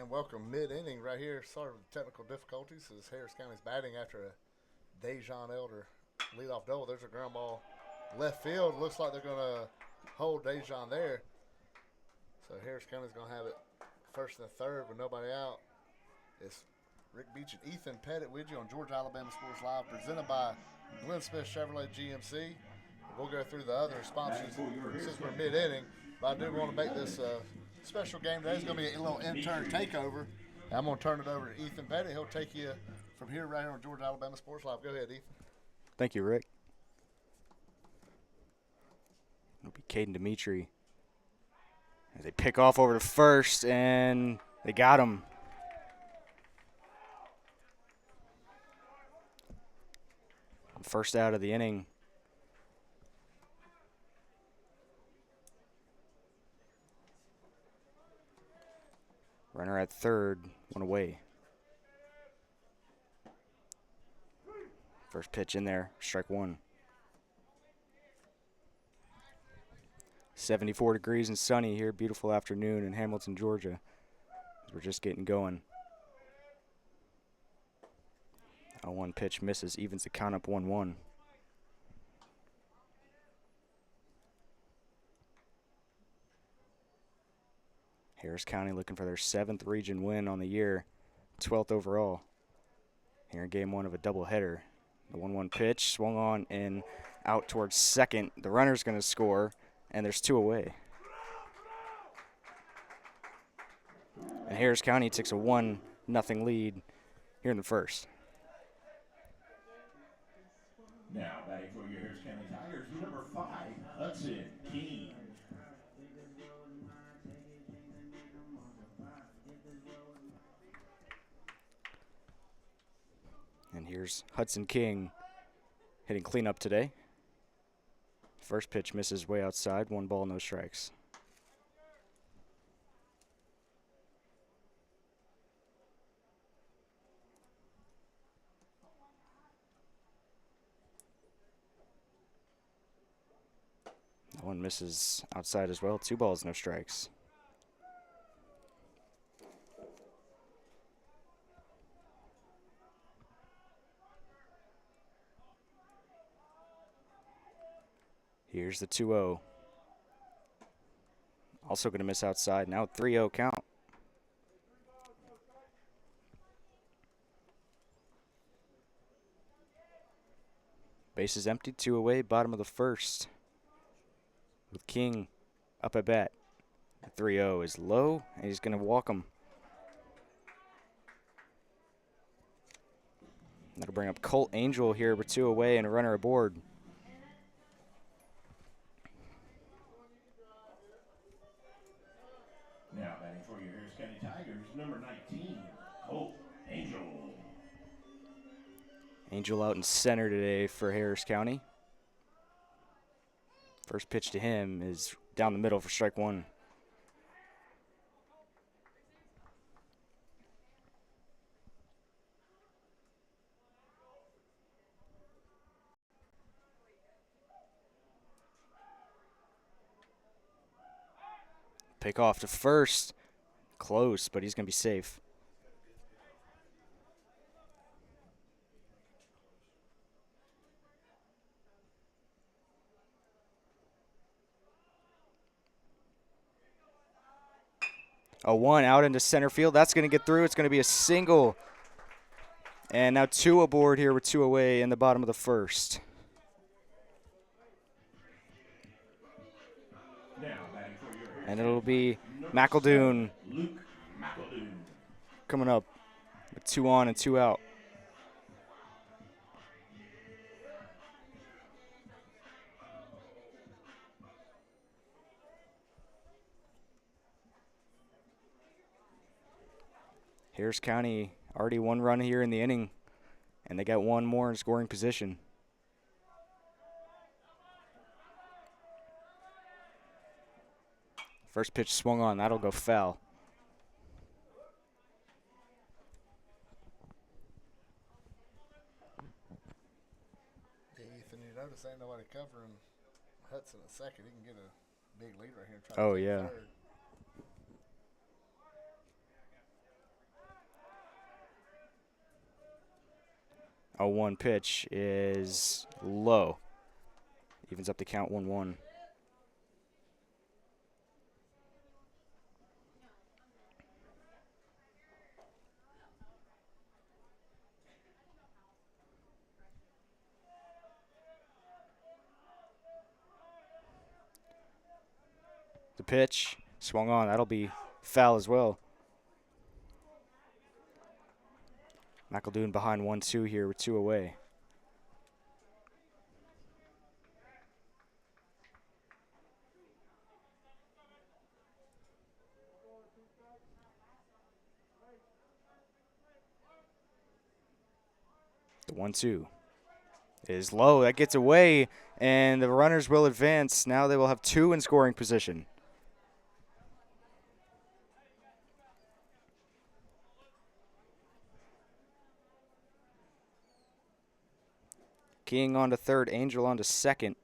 And welcome mid-inning right here. Sorry for the technical difficulties as Harris County's batting after a Dejon Elder leadoff double. There's a ground ball left field. Looks like they're going to hold Dejon there. So Harris County's going to have it first and third with nobody out. It's Rick Beach and Ethan Pettit with you on Georgia Alabama Sports Live, presented by Glenn Smith Chevrolet GMC. We'll go through the other sponsors since we're mid-inning, but I do want to make this special game today. It's going to be a little intern takeover. I'm going to turn it over to Ethan Pettit. He'll take you from here right here on Georgia Alabama Sports Live. Go ahead, Ethan. Thank you, Rick. It'll be Caden Dimitri. As they pick off over to first, and they got him. First out of the inning. Runner at third, one away. First pitch in there, strike one. 74 degrees and sunny here, beautiful afternoon in Hamilton, Georgia. We're just getting going. A one pitch misses, evens the count up 1-1. Harris County looking for their 7th region win on the year, 12th overall. Here in game one of a doubleheader. The 1-1 pitch swung on and out towards second. The runner's going to score, and there's two away. And Harris County takes a 1-0 lead here in the first. Now batting for your Harris County Tigers, number 5, Hudson King. And here's Hudson King hitting cleanup today. First pitch misses way outside, 1 ball, no strikes. That one misses outside as well, 2 balls, no strikes. Here's the 2-0. Also going to miss outside. Now 3-0 count. Base is empty, 2 away, bottom of the first. With King up at bat. The 3-0 is low, and he's going to walk him. That'll bring up Colt Angel here with 2 away and a runner aboard. Now batting for your Harris County Tigers, number 19, Colt Angel. Angel out in center today for Harris County. First pitch to him is down the middle for strike one. Pick off to first. Close, but he's going to be safe. A 1 out into center field. That's going to get through. It's going to be a single. And now 2 aboard here with 2 away in the bottom of the first. And it'll be McEldoon coming up with 2 on and 2 out. Harris County already 1 run here in the inning, and they got 1 more in scoring position. First pitch swung on. That'll go foul. Yeah, Ethan, you notice ain't nobody covering Hudson at second. He can get a big lead right here. And try Oh, to take yeah. third. 0-1 pitch is low. Evens up the count 1-1. The pitch swung on. That'll be foul as well. McEldoon behind 1-2 here with 2 away. The 1-2 is low. That gets away, and the runners will advance. Now they will have 2 in scoring position. Keying on to third, Angel on to second.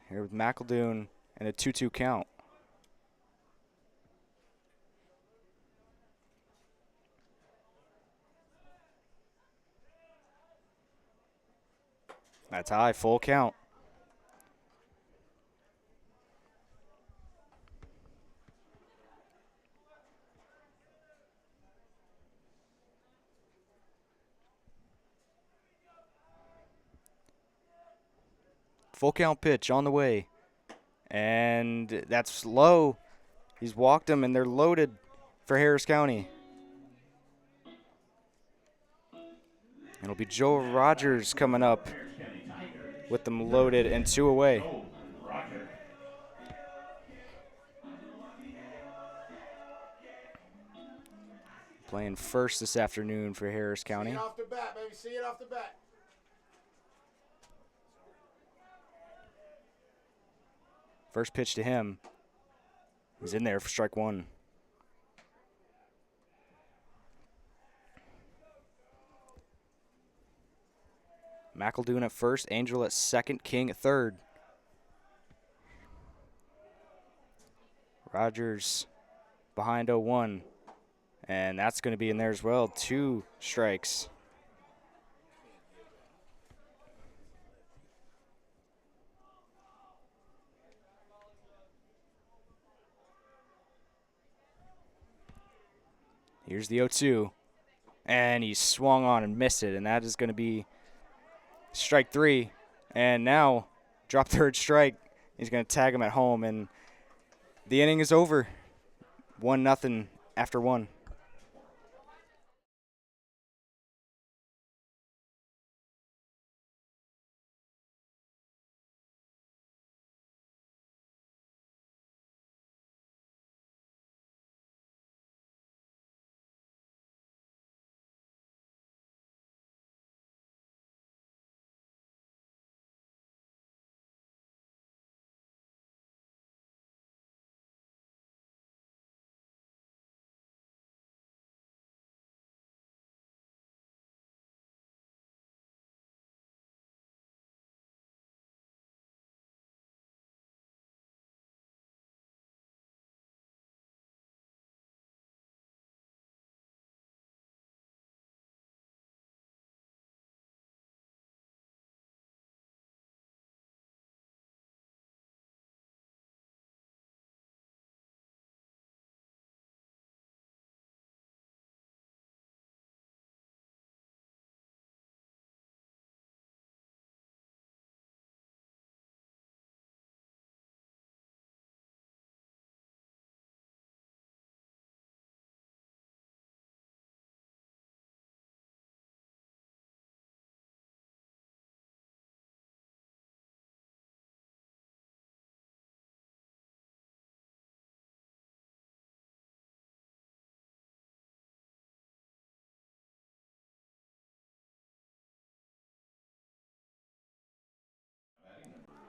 Here with McEldoon and a 2-2 count. That's high, full count. Full count pitch on the way. And that's low. He's walked them, and they're loaded for Harris County. It'll be Joe Rogers coming up with them loaded and 2 away. Playing first this afternoon for Harris County. See it off the bat, baby. See it off the bat. First pitch to him. He's in there for strike 1. McEldoon at first, Angel at second, King at third. Rogers behind 0-1. And that's going to be in there as well. 2 strikes. Here's the 0-2. And he swung on and missed it. And that is going to be strike 3. And now, drop third strike. He's going to tag him at home. And the inning is over. 1-0 after 1.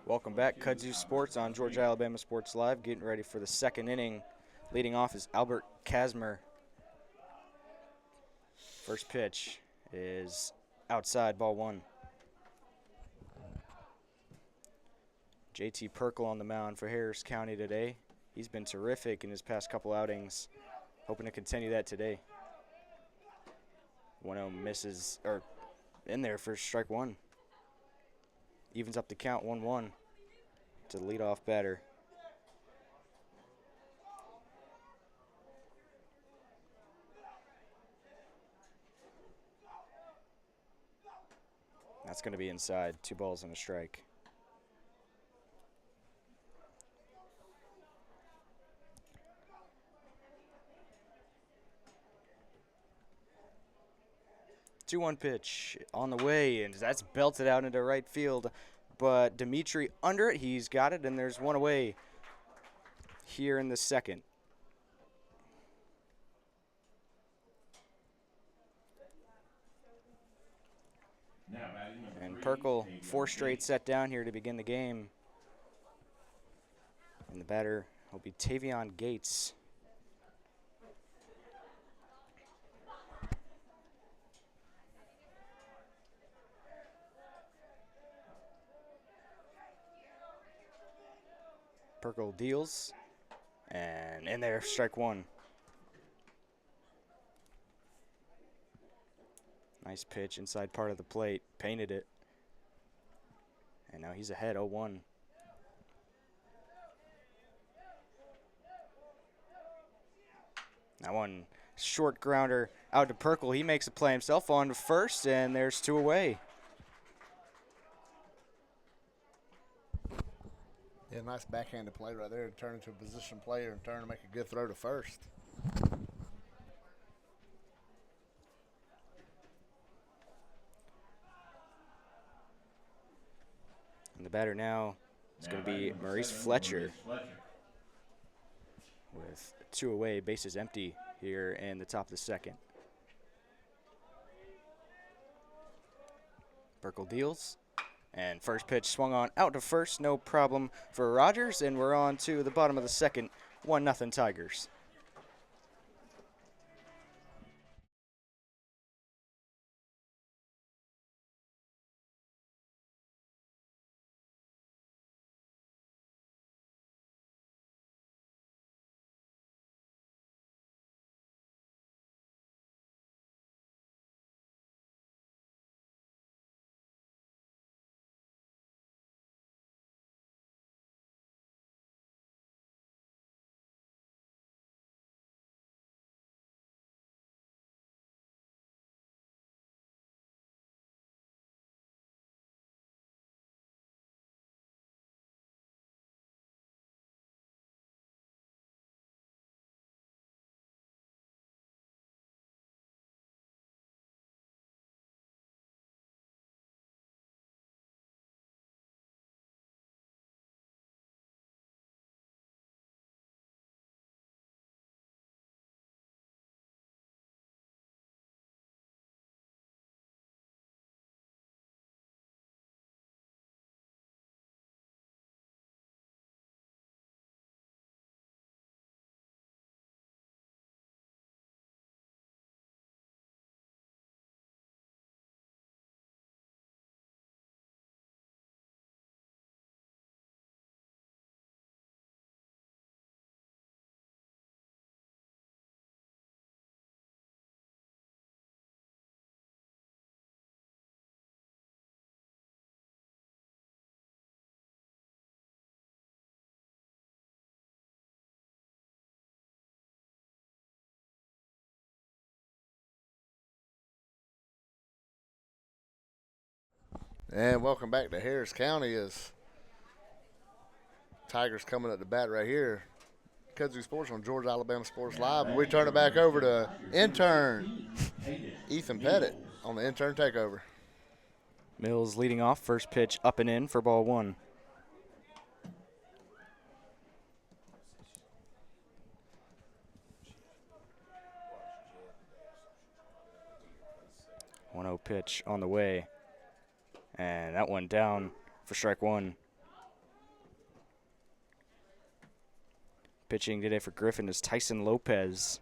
Welcome back, Kudzu Sports on Georgia Alabama Sports Live. Getting ready for the second inning. Leading off is Albert Kasmer. First pitch is outside, ball 1. JT Perkle on the mound for Harris County today. He's been terrific in his past couple outings. Hoping to continue that today. 1-0 misses, or in there for strike one. Evens up the count 1-1 to the leadoff batter. That's going to be inside. 2 balls and a strike. Two-one pitch on the way, and that's belted out into right field. But Dimitri under it. He's got it, and there's one away here in the second. And Perkle, 4 straight set down here to begin the game. And the batter will be Tavion Gates. Perkle deals, and in there, strike one. Nice pitch inside part of the plate, painted it. And now he's ahead 0-1. That one short grounder out to Perkle. He makes a play himself on to first, and there's 2 away. Yeah, nice backhanded play right there to turn into a position player and turn to make a good throw to first. And the batter now is going to be Maurice Fletcher. With 2 away, bases empty here in the top of the second. Perkle deals. And first pitch swung on out to first, no problem for Rogers, and we're on to the bottom of the second, 1-0 Tigers. And welcome back to Harris County as Tigers coming up to bat right here. Kudzu Sports on Georgia Alabama Sports Live. And we turn it back over to intern Ethan Pettit on the intern takeover. Mills leading off, first pitch up and in for ball 1. One-0 pitch on the way. And that one down for strike 1. Pitching today for Griffin is Tyson Lopez.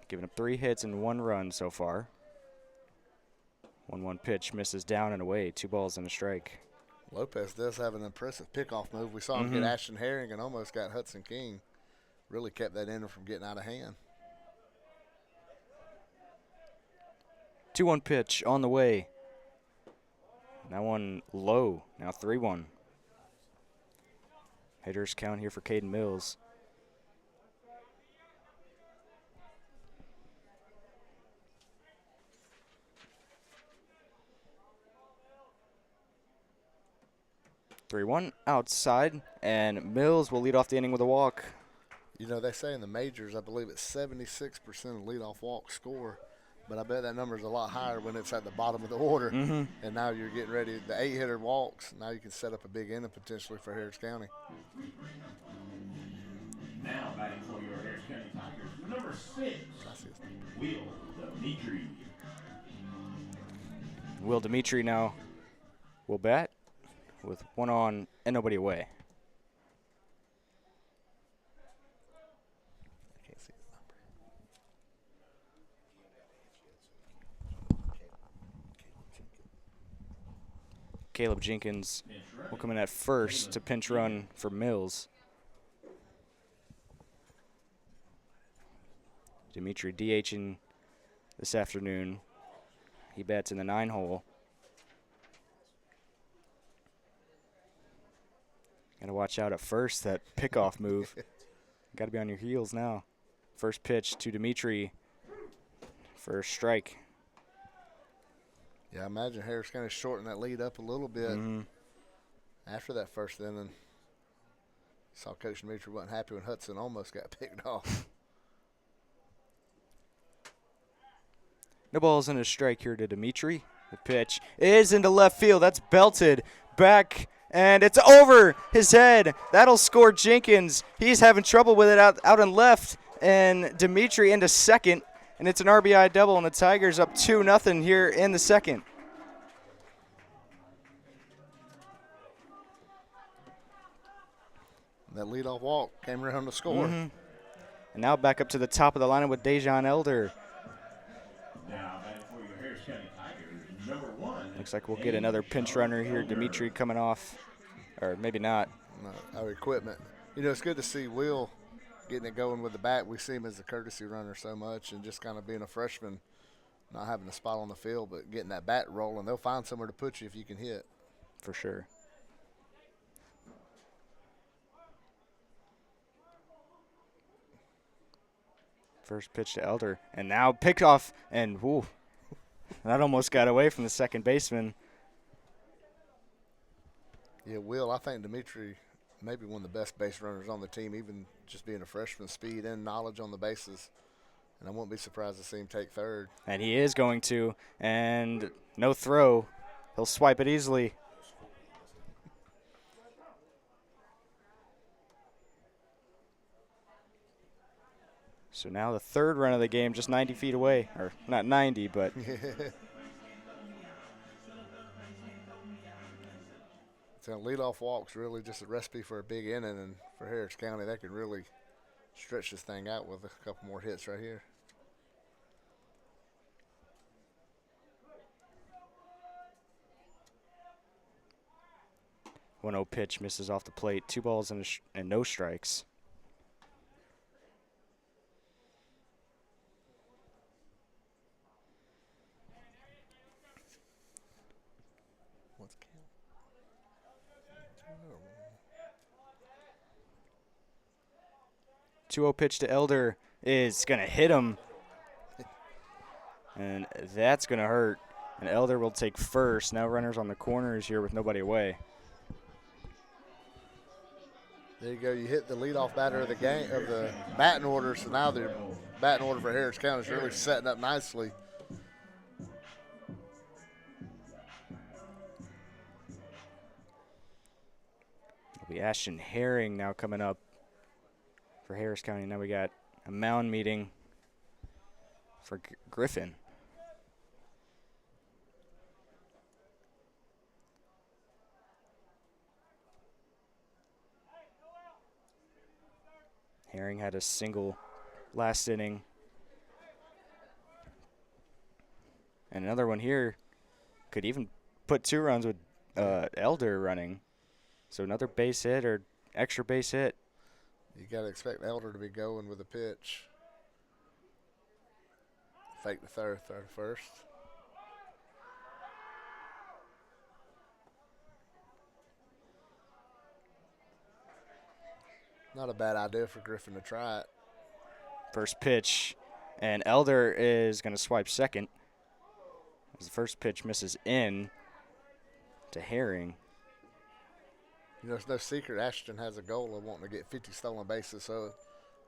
Giving up 3 hits and 1 run so far. 1-1 pitch misses down and away. 2 balls and a strike. Lopez does have an impressive pickoff move. We saw him get Ashton Herring and almost got Hudson King. Really kept that inning from getting out of hand. 2-1 pitch on the way. That one low, now 3-1. Hitters count here for Caden Mills. Three-one outside, and Mills will lead off the inning with a walk. You know, they say in the majors, I believe it's 76% of leadoff walks score, but I bet that number is a lot higher when it's at the bottom of the order. And now you're getting ready. The 8-hitter walks. Now you can set up a big inning potentially for Harris County. Now batting for your Harris County Tigers, number 6, Will Dimitri. Will Dimitri now will bat with one on and nobody away. I can't see the number. Caleb Jenkins will come in at first to pinch run for Mills. Dimitri DHing this afternoon. He bats in the 9-hole. Got to watch out at first, that pickoff move. Got to be on your heels now. First pitch to Dimitri for a strike. Yeah, I imagine Harris County shortened that lead up a little bit after that first inning. Saw Coach Dimitri wasn't happy when Hudson almost got picked off. No balls and a strike here to Dimitri. The pitch is into left field. That's belted back, and it's over his head. That'll score Jenkins. He's having trouble with it out on left, and Dimitri into second, and it's an RBI double, and the Tigers up 2-0 here in the second. That leadoff walk came around to score. And now back up to the top of the lineup with Dejan Elder. Now batting for your Harris County Tigers, number 1. Looks like we'll get another pinch runner here. Dimitri coming off, or maybe not. Our equipment. You know, it's good to see Will getting it going with the bat. We see him as a courtesy runner so much, and just kind of being a freshman, not having a spot on the field, but getting that bat rolling. They'll find somewhere to put you if you can hit. For sure. First pitch to Elder, and now picked off, and whoo, that almost got away from the second baseman. Yeah, Will, I think Dimitri maybe one of the best base runners on the team, even just being a freshman, speed and knowledge on the bases. And I won't be surprised to see him take third. And he is going to, and no throw. He'll swipe it easily. So now the third run of the game, just 90 feet away. Or not 90, but So leadoff walk's really just a recipe for a big inning, and for Harris County, they could really stretch this thing out with a couple more hits right here. One 0 pitch misses off the plate. 2 balls and no strikes. What's the count? 2-0 pitch to Elder is going to hit him. And that's going to hurt. And Elder will take first. Now runners on the corners here with nobody away. There you go. You hit the leadoff batter of the game of the batting order. So now the batting order for Harris County is really setting up nicely. It'll be Ashton Herring now coming up for Harris County. Now we got a mound meeting for Griffin. Herring had a single last inning. And another one here could even put 2 runs with Elder running. So another base hit or extra base hit. You got to expect Elder to be going with a pitch. Fake the third to first. Not a bad idea for Griffin to try it. First pitch, and Elder is going to swipe second. As the first pitch misses in to Herring. You know, it's no secret Ashton has a goal of wanting to get 50 stolen bases, so it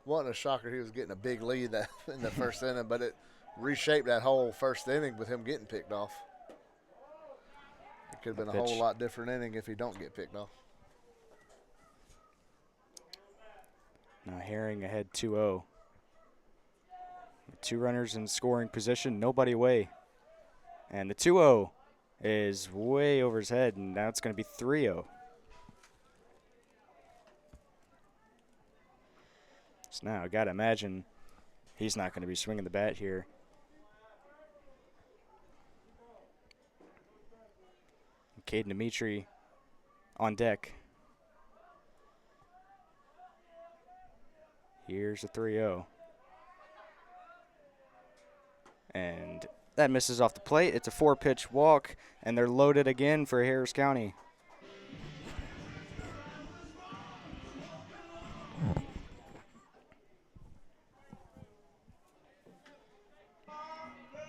wasn't a shocker he was getting a big lead in the first inning, but it reshaped that whole first inning with him getting picked off. It could have been a whole lot different inning if he don't get picked off. Now Herring ahead 2-0. 2 runners in scoring position, nobody away. And the 2-0 is way over his head, and now it's going to be 3-0. So now I got to imagine he's not going to be swinging the bat here. Caden Dimitri on deck. Here's a 3-0. And that misses off the plate. It's a 4-pitch walk, and they're loaded again for Harris County.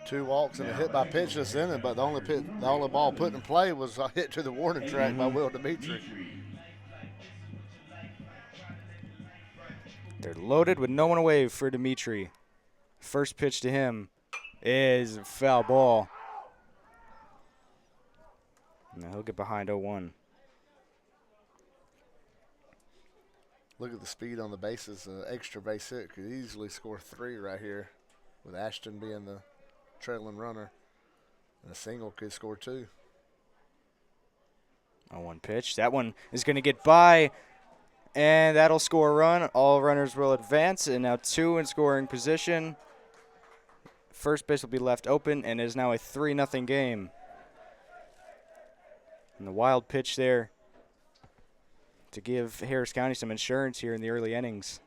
Two walks and a hit by pitch this inning, but the only ball put in play was a hit to the warning track by Will Dimitri. They're loaded with no one away for Dimitri. First pitch to him is a foul ball. Now he'll get behind 0-1. Look at the speed on the bases. An extra base hit could easily score 3 right here, with Ashton being the trailing runner. And a single could score 2. 0-1 pitch. That one is going to get by, and that'll score a run. All runners will advance, and now 2 in scoring position. First base will be left open, and it is now a 3-0 game. And the wild pitch there to give Harris County some insurance here in the early innings.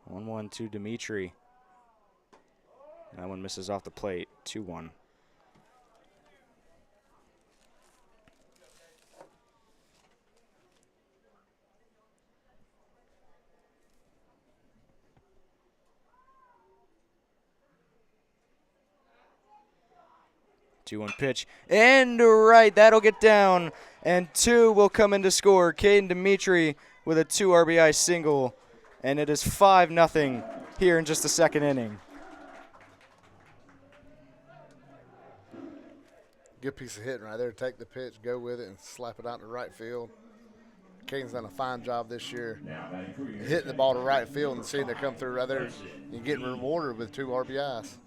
One to Dimitri. That one misses off the plate. 2-1. Two-one pitch. And right, that'll get down. And 2 will come in to score. Caden Dimitri with a 2 RBI single. And it is 5-0 here in just the second inning. Good piece of hitting right there. Take the pitch, go with it, and slap it out to right field. Caden's done a fine job this year hitting the ball to right field and seeing it come through right there and getting rewarded with 2 RBIs.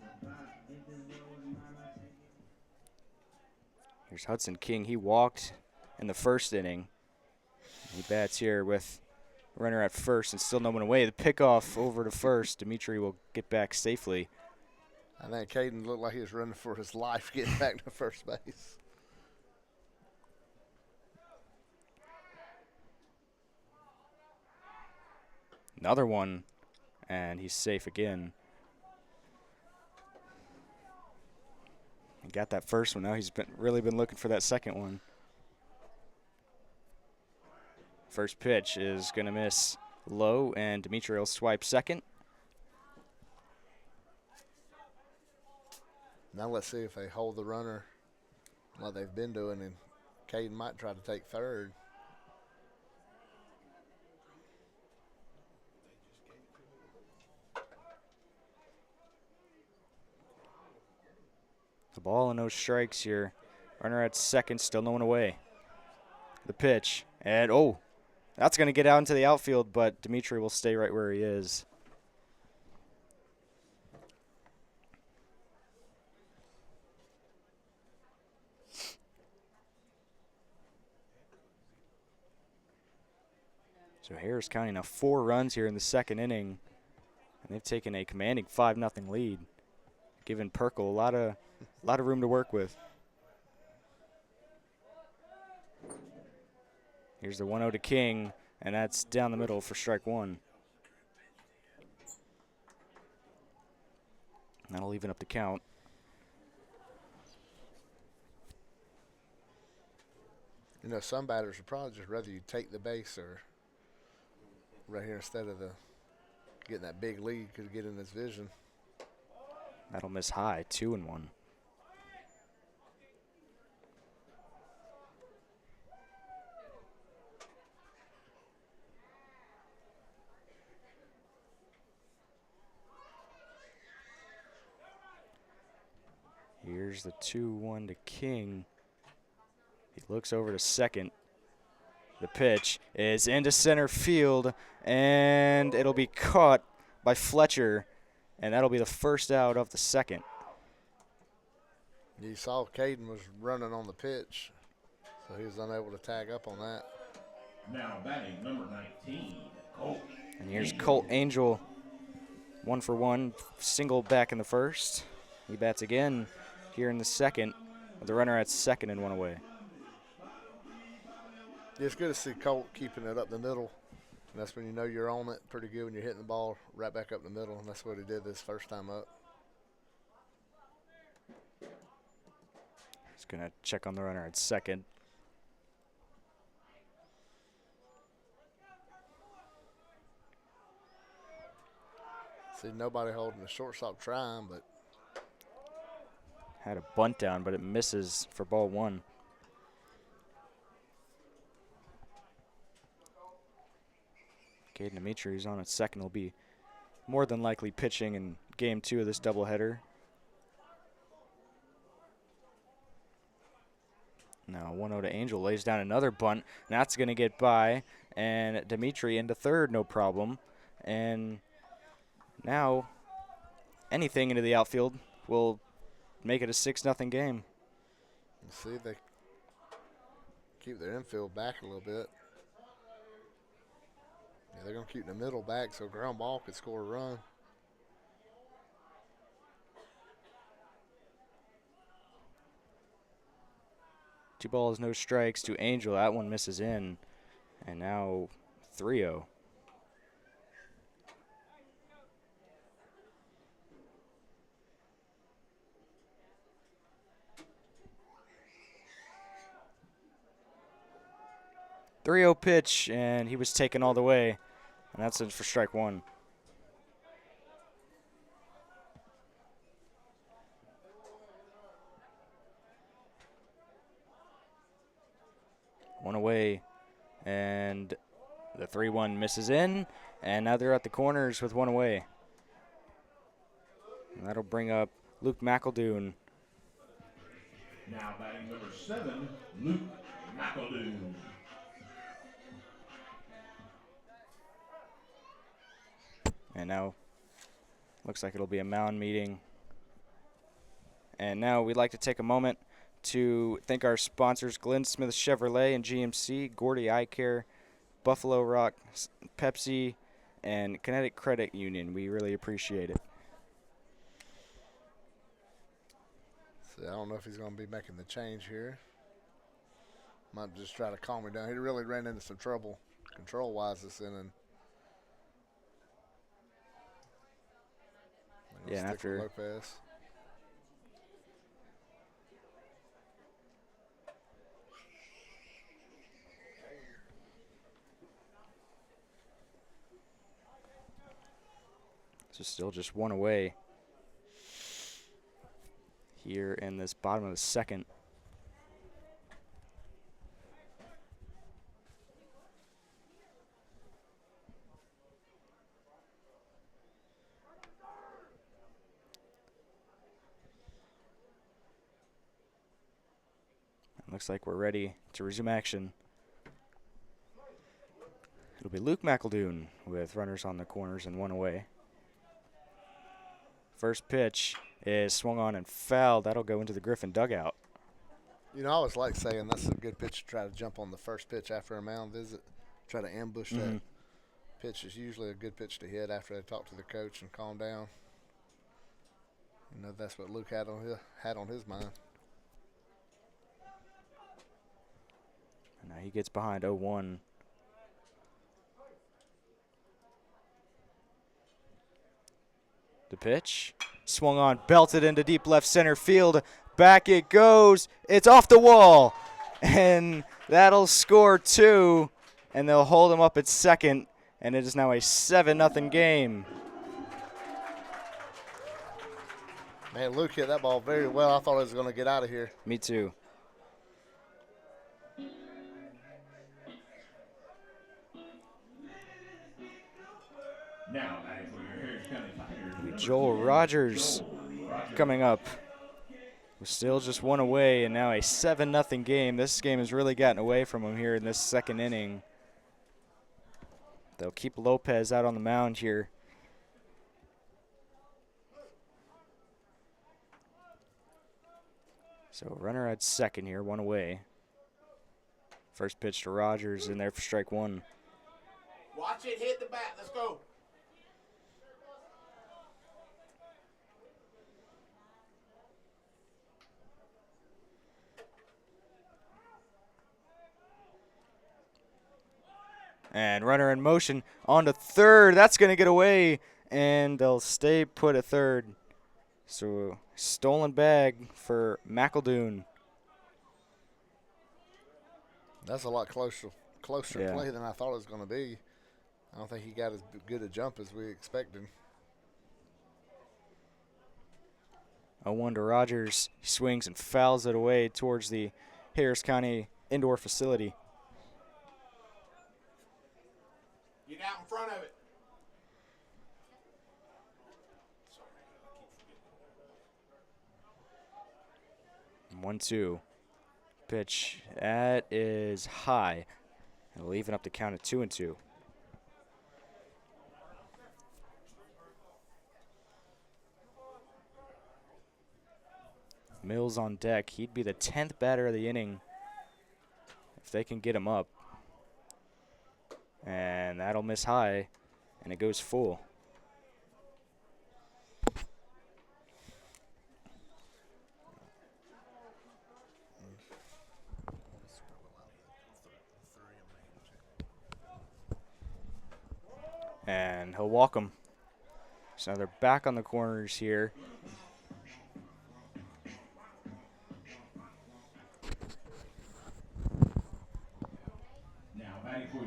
Here's Hudson King. He walked in the first inning. He bats here with runner at first and still no one away. The pickoff over to first. Dimitri will get back safely. I think Caden looked like he was running for his life getting back to first base. Another one, and he's safe again. He got that first one. Now he's really been looking for that second one. First pitch is going to miss low, and Dimitri will swipe second. Now let's see if they hold the runner like they've been doing, and Caden might try to take third. The ball and no strikes here. Runner at second, still no one away. The pitch, and that's going to get out into the outfield, but Dimitri will stay right where he is. So Harris County now 4 runs here in the second inning, and they've taken a commanding 5-0 lead, giving Perkle a lot of room to work with. Here's the 1-0 to King, and that's down the middle for strike one. That'll even up the count. You know, some batters would probably just rather you take the base or right here instead of getting that big lead, could get in his vision. That'll miss high, 2-1. Here's the 2-1 to King. He looks over to second. The pitch is into center field, and it'll be caught by Fletcher, and that'll be the first out of the second. You saw Caden was running on the pitch, so he was unable to tag up on that. Now batting number 19, Colt. And here's Colt Angel, 1 for 1, single back in the first. He bats again here in the second, with the runner at second and 1 away. Yeah, it's good to see Colt keeping it up the middle. And that's when you know you're on it pretty good, when you're hitting the ball right back up the middle, and that's what he did this first time up. He's going to check on the runner at second. See nobody holding the shortstop trying, but had a bunt down, but it misses for ball one. Caden Dimitri's on at second. Will be more than likely pitching in game 2 of this doubleheader. Now 1-0 to Angel, lays down another bunt, and that's going to get by, and Dimitri into third, no problem. And now anything into the outfield will make it a 6-0 game. you see they keep their infield back a little bit. Yeah, they're going to keep the middle back so ground ball could score a run. Two balls, no strikes to Angel. That one misses in. And now 3-0. Pitch, and he was taken all the way. And that's it for strike one. One away, and the 3-1 misses in, and now they're at the corners with one away. And that'll bring up Luke McEldoon. Now batting number 7, Luke McEldoon. And now looks like it'll be a mound meeting. And now we'd like to take a moment to thank our sponsors, Glenn Smith Chevrolet and GMC, Gordy Eye Care, Buffalo Rock, Pepsi, and Kinetic Credit Union. We really appreciate it. See, I don't know if he's going to be making the change here. Might just try to calm me down. He really ran into some trouble control-wise this inning. Yeah, and after Lopez. So still just one away here in this bottom of the second. Looks like we're ready to resume action. It'll be Luke McEldoon with runners on the corners and one away. First pitch is swung on and fouled. That'll go into the Griffin dugout. You know, I always like saying that's a good pitch to try to jump on the first pitch after a mound visit. Try to ambush that pitch. Is usually a good pitch to hit after they talk to the coach and calm down. You know, that's what Luke had on his mind. Now he gets behind 0-1. The pitch. Swung on, belted into deep left center field. Back it goes. It's off the wall. And that'll score 2. And they'll hold him up at second. And it is now a 7-0 game. Man, Luke hit that ball very well. I thought it was going to get out of here. Me too. Now batting for your Harris County Tigers. Joel Rogers coming up. We're still just 1 away, and now a 7-0 game. This game has really gotten away from him here in this second inning. They'll keep Lopez out on the mound here. So runner at second here, 1 away. First pitch to Rogers in there for strike 1. Watch it hit the bat. Let's go. And runner in motion on to third. That's going to get away, and they'll stay put at third. So stolen bag for McEldoon. That's a lot closer Yeah. play than I thought it was going to be. I don't think he got as good a jump as we expected. 0-1 to Rogers. He swings and fouls it away towards the Harris County indoor facility. Get out in front of it. 1-2. Pitch. That is high. It'll even up the count at 2-2. Mills on deck. He'd be the 10th batter of the inning if they can get him up. And that'll miss high, and it goes full. And he'll walk them. So they're back on the corners here. Now batting for your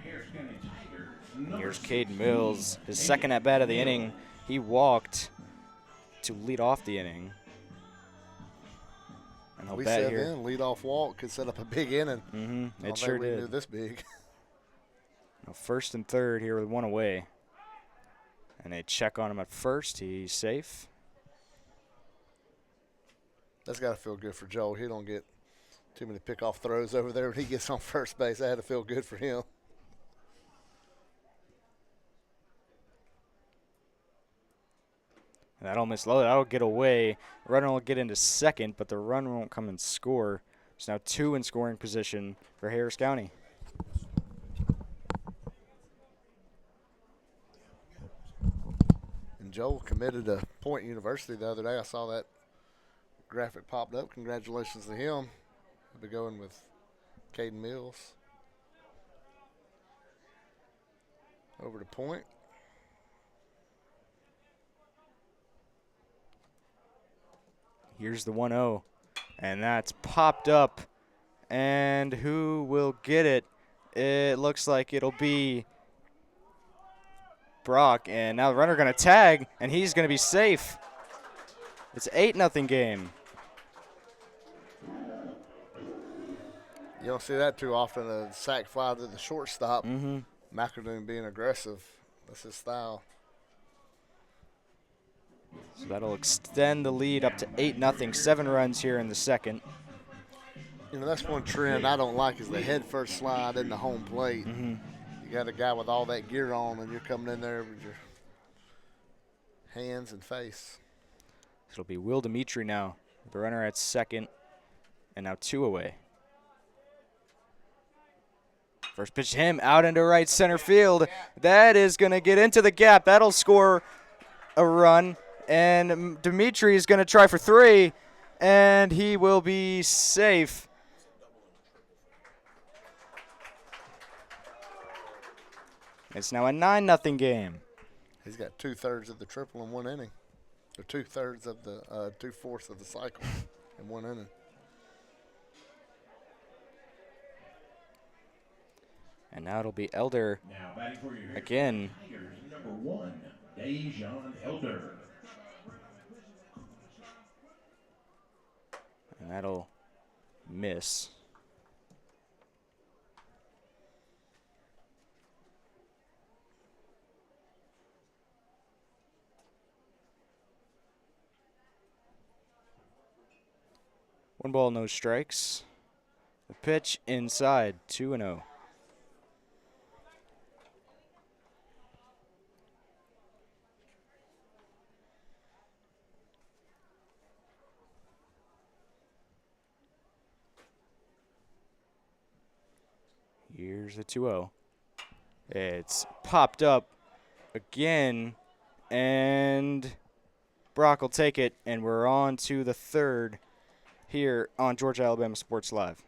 Harris County Tigers. Here's Caden Mills, his second at bat of the inning. He walked to lead off the inning. And he'll We bat said here. then leadoff walk could set up a big inning. Mm-hmm. I It don't sure think we knew did. this big. Now first and third here with 1 away. And they check on him at first. He's safe. That's got to feel good for Joel. He don't get too many pickoff throws over there when he gets on first base. That had to feel good for him. And that'll miss low. That'll get away. Runner will get into second, but the run won't come and score. It's now 2 in scoring position for Harris County. And Joel committed to Point University the other day. I saw that graphic popped up. Congratulations to him. He'll be going with Caden Mills over to Point. Here's the 1-0, and that's popped up. And who will get it? It looks like it'll be Brock, and now the runner going to tag, and he's going to be safe. It's 8-0 game. You don't see that too often, a sac fly to the shortstop. Mm-hmm. McEldoon being aggressive. That's his style. So that'll extend the lead up to 8-0. 7 runs here in the second. You know, that's one trend I don't like is the head first slide in the home plate. Mm-hmm. You got a guy with all that gear on, and you're coming in there with your hands and face. It'll be Will Dimitri now. The runner at second, and now 2 away. First pitch to him, out into right center field. That is going to get into the gap. That'll score a run. And Dimitri is going to try for 3, and he will be safe. It's now a 9-0 game. He's got 2/3 of the triple in 1 inning, or 2/3 of the 2/4 of the cycle in 1 inning. And now it'll be Elder Now batting for your again. Tigers, number 1, Dejan Elder. And that'll miss. One ball, no strikes. The pitch inside, 2-0. Here's the 2-0. It's popped up again, and Brock will take it, and we're on to the third here on Georgia Alabama Sports Live.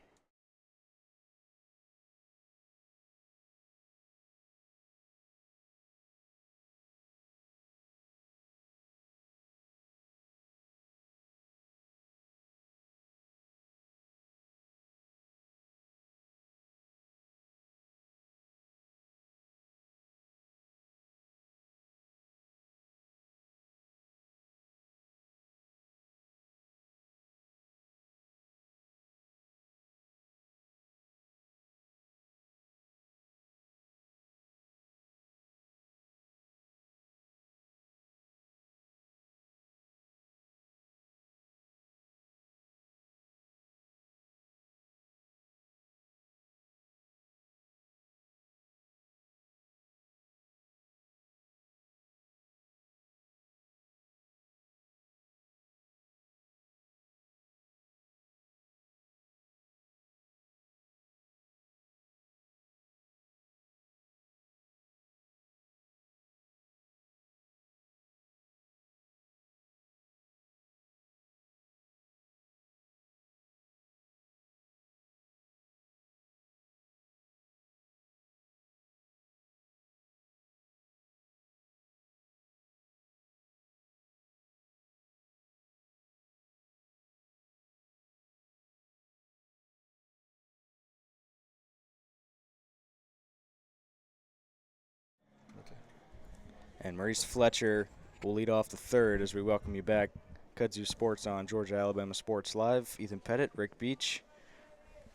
And Maurice Fletcher will lead off the third as we welcome you back. Kudzu Sports on Georgia Alabama Sports Live. Ethan Pettit, Rick Beach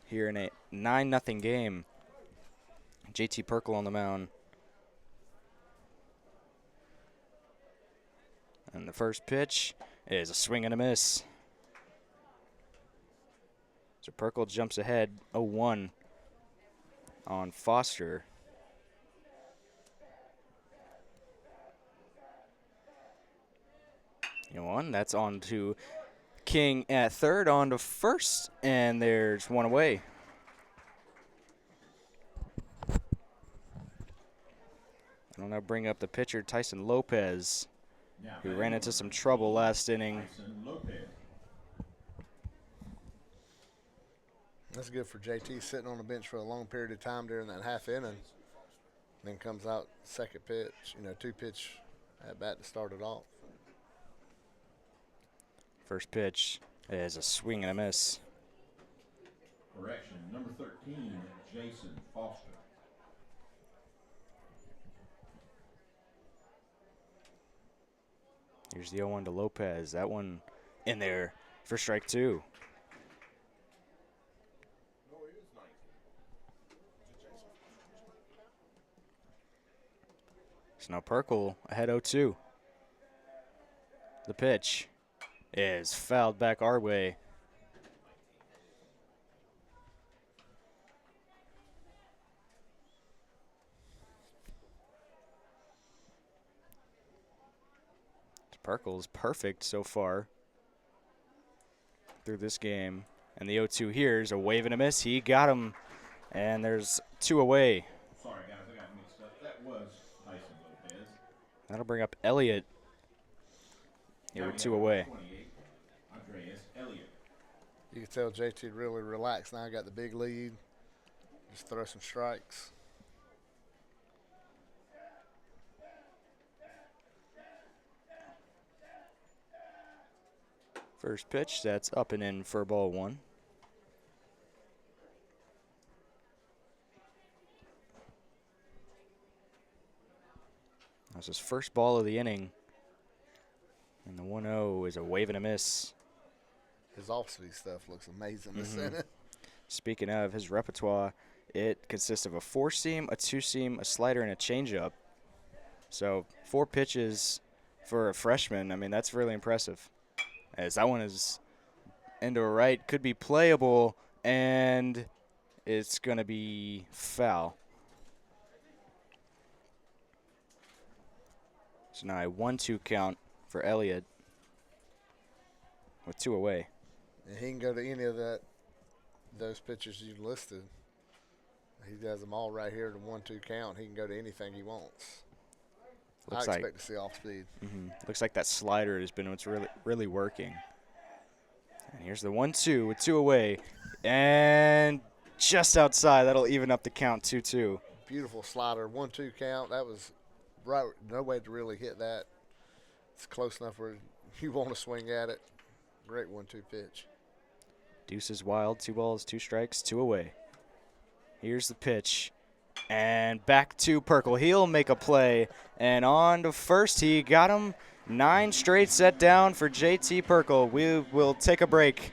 here in a 9-0 game. JT Perkle on the mound. And the first pitch is a swing and a miss. So Perkle jumps ahead 0-1 on Foster. One, that's on to King at third, on to first, and there's one away. I'll now bring up the pitcher, Tyson Lopez, who ran into some trouble last inning. That's good for JT, sitting on the bench for a long period of time during that half inning. Then comes out second pitch, 2-pitch at bat to start it off. First pitch is a swing and a miss. Correction, number 13, Jason Foster. Here's the 0-1 to Lopez. That one in there for strike two. So now Perkle ahead 0-2. The pitch is fouled back our way. Perkle's perfect so far through this game. And the 0-2 here is a wave and a miss. He got him, and there's two away. Sorry, guys, I got mixed up. That was Tyson Lopez. That'll bring up Elliott. Here with two away. Andreas Elliott. You can tell JT really relaxed now. Got the big lead. Just throw some strikes. First pitch, that's up and in for ball one. That's his first ball of the inning. And the 1-0 is a wave and a miss. His off-speed stuff looks amazing this inning. Speaking of his repertoire, it consists of a four-seam, a two-seam, a slider, and a changeup. So 4 pitches for a freshman. I mean, that's really impressive. As that one is into a right, could be playable, and it's going to be foul. So now a 1-2 count for Elliott with 2 away. And he can go to any of those pitches you listed. He does them all right here to 1-2 count. He can go to anything he wants. Looks I like, expect to see off speed. Looks like that slider has been what's really working. And here's the 1-2 with 2 away. And just outside. That'll even up the count 2-2. Beautiful slider, 1-2 count. That was right. No way to really hit that. It's close enough where you want to swing at it. Great 1-2 pitch. Deuce is wild. 2 balls, 2 strikes, 2 away. Here's the pitch. And back to Perkle. He'll make a play. And on to first. He got him. 9 straight set down for JT Perkle. We will take a break.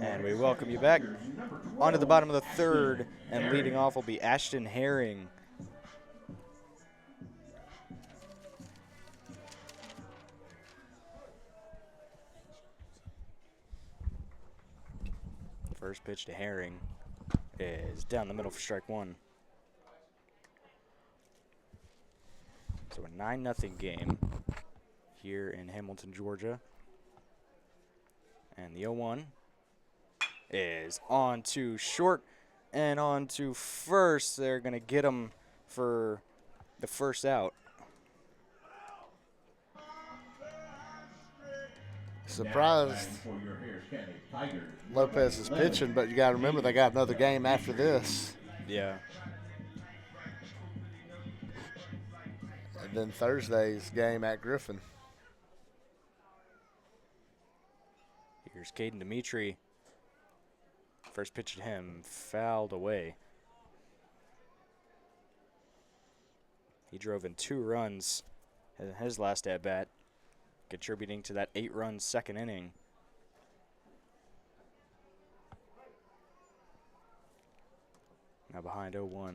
And we welcome you back. On to the bottom of the third, and leading off will be Ashton Herring. First pitch to Herring is down the middle for strike 1. So a 9-0 game here in Hamilton, Georgia. And the 0-1 is on to short and on to first. They're going to get him for the first out. Surprised Lopez is pitching, but you got to remember they got another game after this. Yeah. And then Thursday's game at Griffin. Here's Caden Dimitri. First pitch to him, fouled away. He drove in 2 runs in his last at-bat, contributing to that 8-run second inning. Now behind 0-1.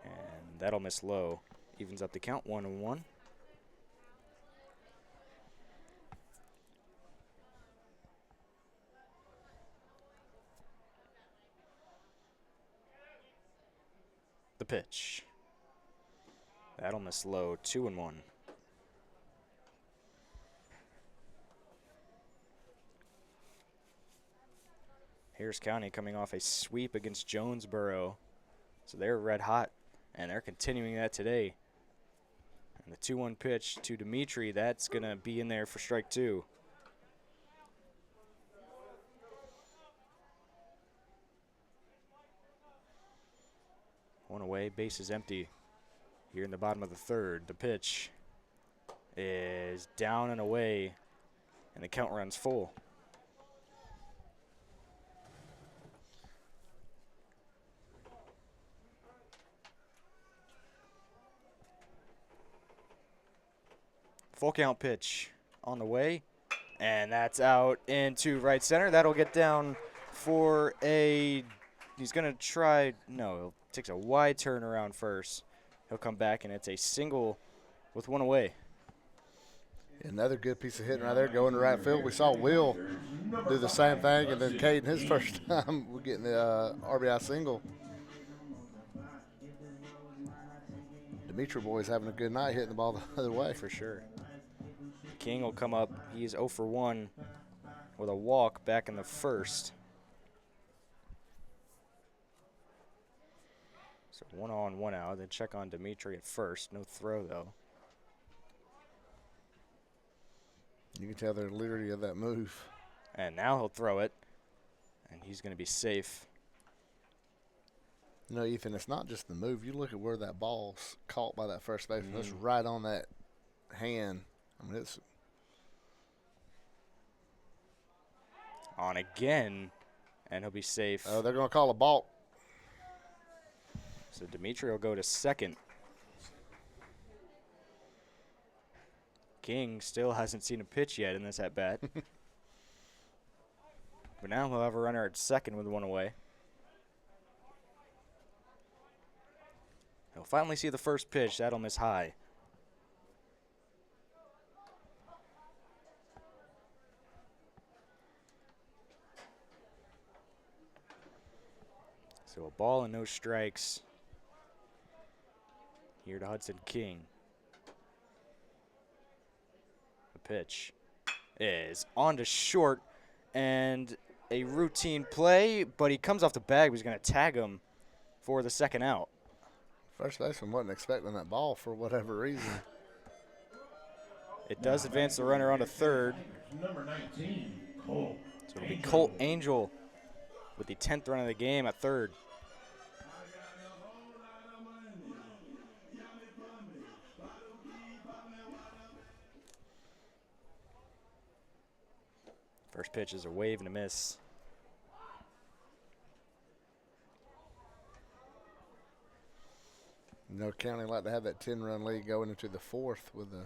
And that'll miss low. Evens up the count, 1-1. pitch. That'll miss low, 2-1. Harris County coming off a sweep against Jonesboro. So they're red hot, and they're continuing that today. And the 2-1 pitch to Dimitri, that's going to be in there for strike 2. One away, base is empty. Here in the bottom of the third, the pitch is down and away, and the count runs full. Full count pitch on the way, and that's out into right center. That'll get down for a, he's going to try, no, he takes a wide turn around first. He'll come back, and it's a single with one away. Another good piece of hitting right there going to right field. We saw Will do the same thing, and then Caden, his first time, we're getting the RBI single. Dimitri boy's having a good night hitting the ball the other way. For sure. King will come up. He's 0 for 1 with a walk back in the first. So 1 on, 1 out. Then check on Dimitri at first. No throw, though. You can tell they're leery of that move. And now he'll throw it, and he's going to be safe. You know, Ethan, it's not just the move. You look at where that ball's caught by that first baseman. It's right on that hand. I mean, it's On again, and he'll be safe. they're going to call a balk. So Dimitri will go to second. King still hasn't seen a pitch yet in this at-bat. But now he'll have a runner at second with 1 away. He'll finally see the first pitch. That'll miss high. So a ball and no strikes. Here to Hudson King. The pitch is on to short, and a routine play, but he comes off the bag. He's going to tag him for the second out. First baseman wasn't expecting that ball for whatever reason. It does advance the runner on to third. Number 19, Colt. So it'll be Colt Angel with the 10th run of the game at third. First pitch is a wave and a miss. You know, County like to have that 10-run lead going into the fourth with the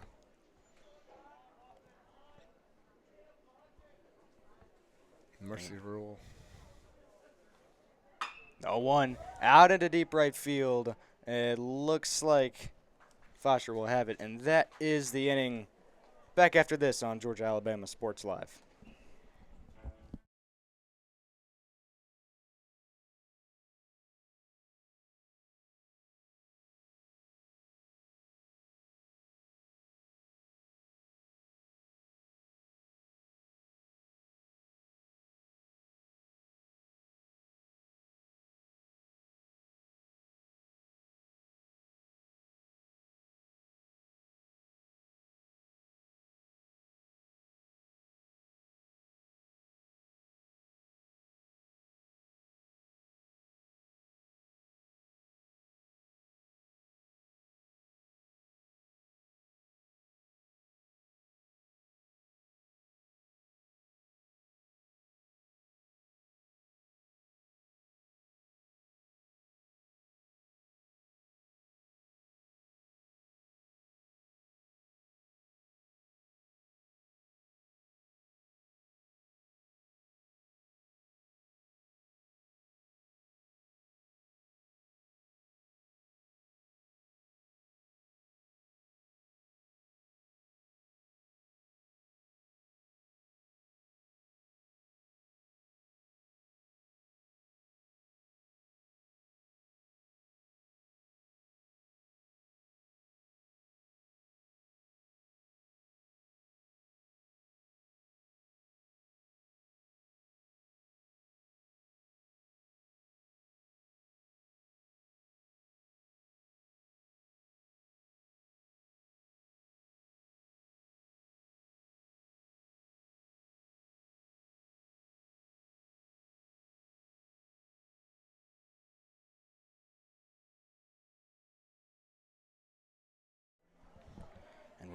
mercy rule. 0-1 out into deep right field. It looks like Foster will have it, and that is the inning. Back after this on Georgia Alabama Sports Live.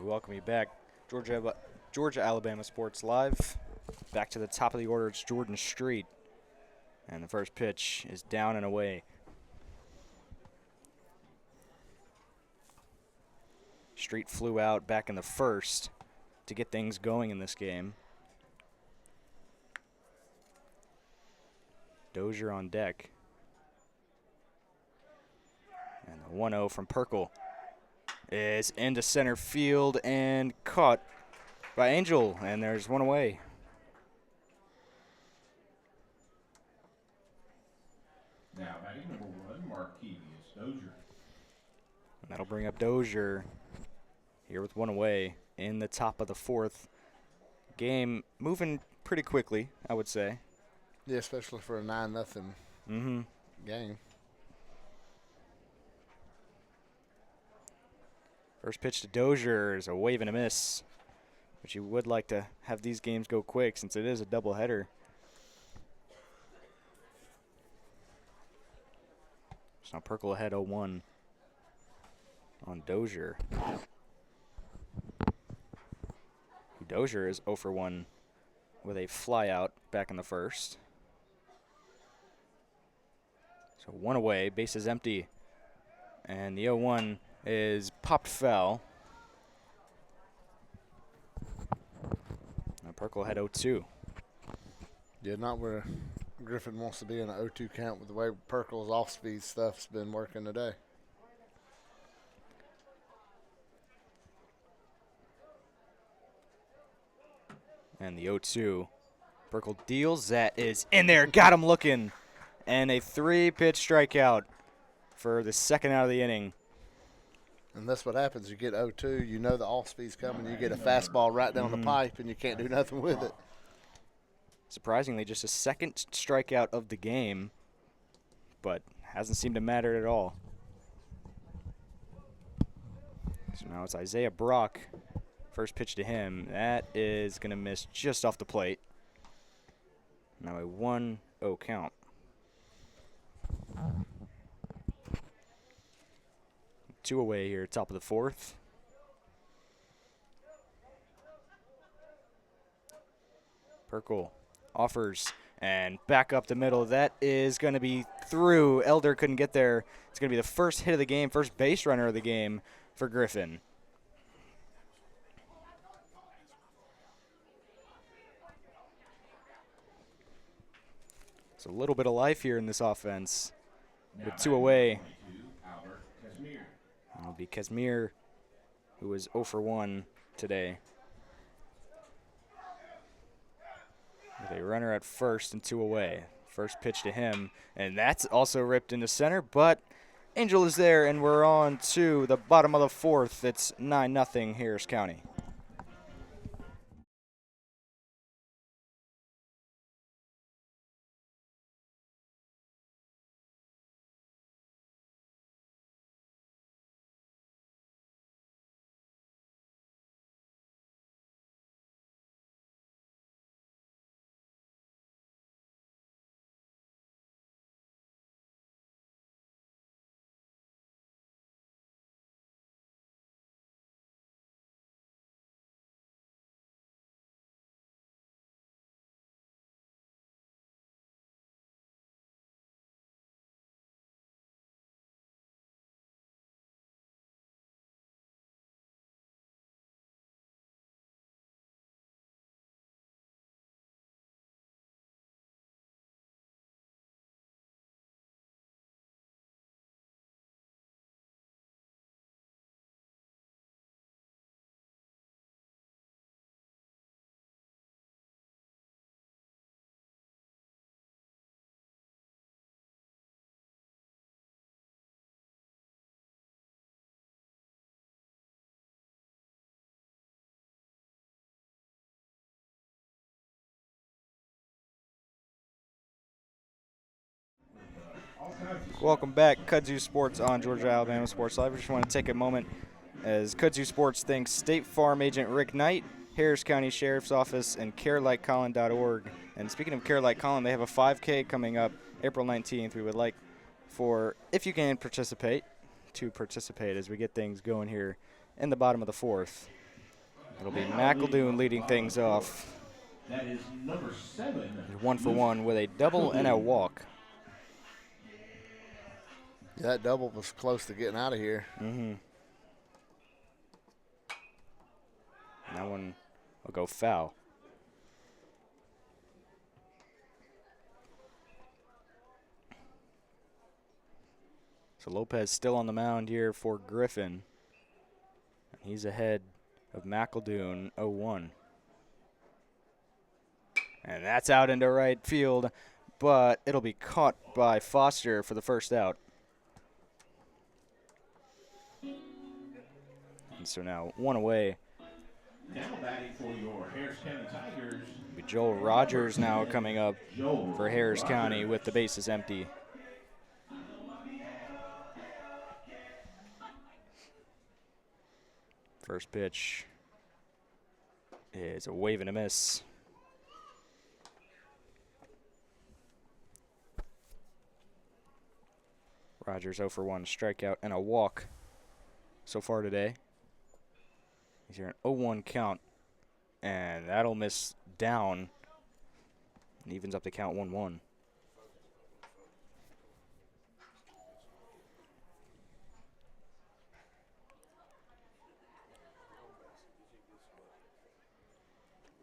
We welcome you back. Georgia Alabama Sports Live. Back to the top of the order, it's Jordan Street. And the first pitch is down and away. Street flew out back in the first to get things going in this game. Dozier on deck. And the 1-0 from Perkle is into center field and caught by Angel, and there's one away. Now batting number 1, Marquise Dozier. And that'll bring up Dozier here with one away in the top of the fourth. Game moving pretty quickly, I would say. Yeah, especially for a 9-0 game. First pitch to Dozier is a wave and a miss, but you would like to have these games go quick since it is a doubleheader. So now Perkle ahead 0-1 on Dozier. Dozier is 0 for 1 with a fly out back in the first. So one away, base is empty, and the 0-1 is popped foul. Now Perkle had 0-2. Yeah, not where Griffin wants to be in an 0-2 count with the way Perkle's off-speed stuff's been working today. And the 0-2. Perkle deals. That is in there. Got him looking. And a 3-pitch strikeout for the second out of the inning. And that's what happens. You get 0-2, you know the off-speed's coming, you get a fastball right down the pipe, and you can't do nothing with it. Surprisingly, just a second strikeout of the game, but hasn't seemed to matter at all. So now it's Isaiah Brock. First pitch to him. That is going to miss just off the plate. Now a 1-0 count. Two away here, top of the fourth. Perkle offers and back up the middle. That is going to be through. Elder couldn't get there. It's going to be the first hit of the game, first base runner of the game for Griffin. It's a little bit of life here in this offense. With two away. It'll be Casimir, who was 0 for 1 today. With a runner at first and two away. First pitch to him, and that's also ripped into center, but Angel is there, and we're on to the bottom of the fourth. It's 9-0 Harris County. Welcome back, Kudzu Sports on Georgia Alabama Sports Live. I just want to take a moment as Kudzu Sports thanks State Farm agent Rick Knight, Harris County Sheriff's Office, and CareLikeColin.org. And speaking of Care Like Colin, they have a 5K coming up April 19th. We would like for, if you can participate, to participate as we get things going here in the bottom of the fourth. It'll be Now leading McEldoon off leading the things bottom off. four. That is number 7. He's 1 for 1 with a double and a walk. Yeah, that double was close to getting out of here. Mm-hmm. That one will go foul. So Lopez still on the mound here for Griffin. He's ahead of McEldoon, 0-1. And that's out into right field, but it'll be caught by Foster for the first out. And so now 1 away. Now batting for your Harris County Tigers. It'll be Joel Rogers now coming up for Harris County with the bases empty. First pitch is a wave and a miss. Rogers 0 for 1, strikeout and a walk so far today. He's here an 0-1 count, and that'll miss down and evens up the count 1-1.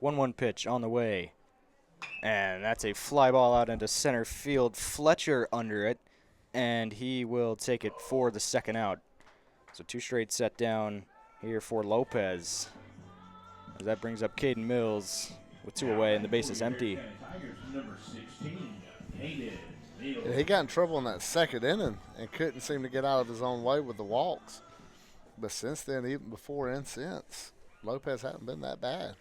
One pitch on the way, and that's a fly ball out into center field. Fletcher under it, and he will take it for the second out. So 2 straight set down here for Lopez. As that brings up Caden Mills with 2 away and the base is empty. Number 16, Caden Mills. And he got in trouble in that second inning and couldn't seem to get out of his own way with the walks. But since then, even before and since, Lopez hasn't been that bad.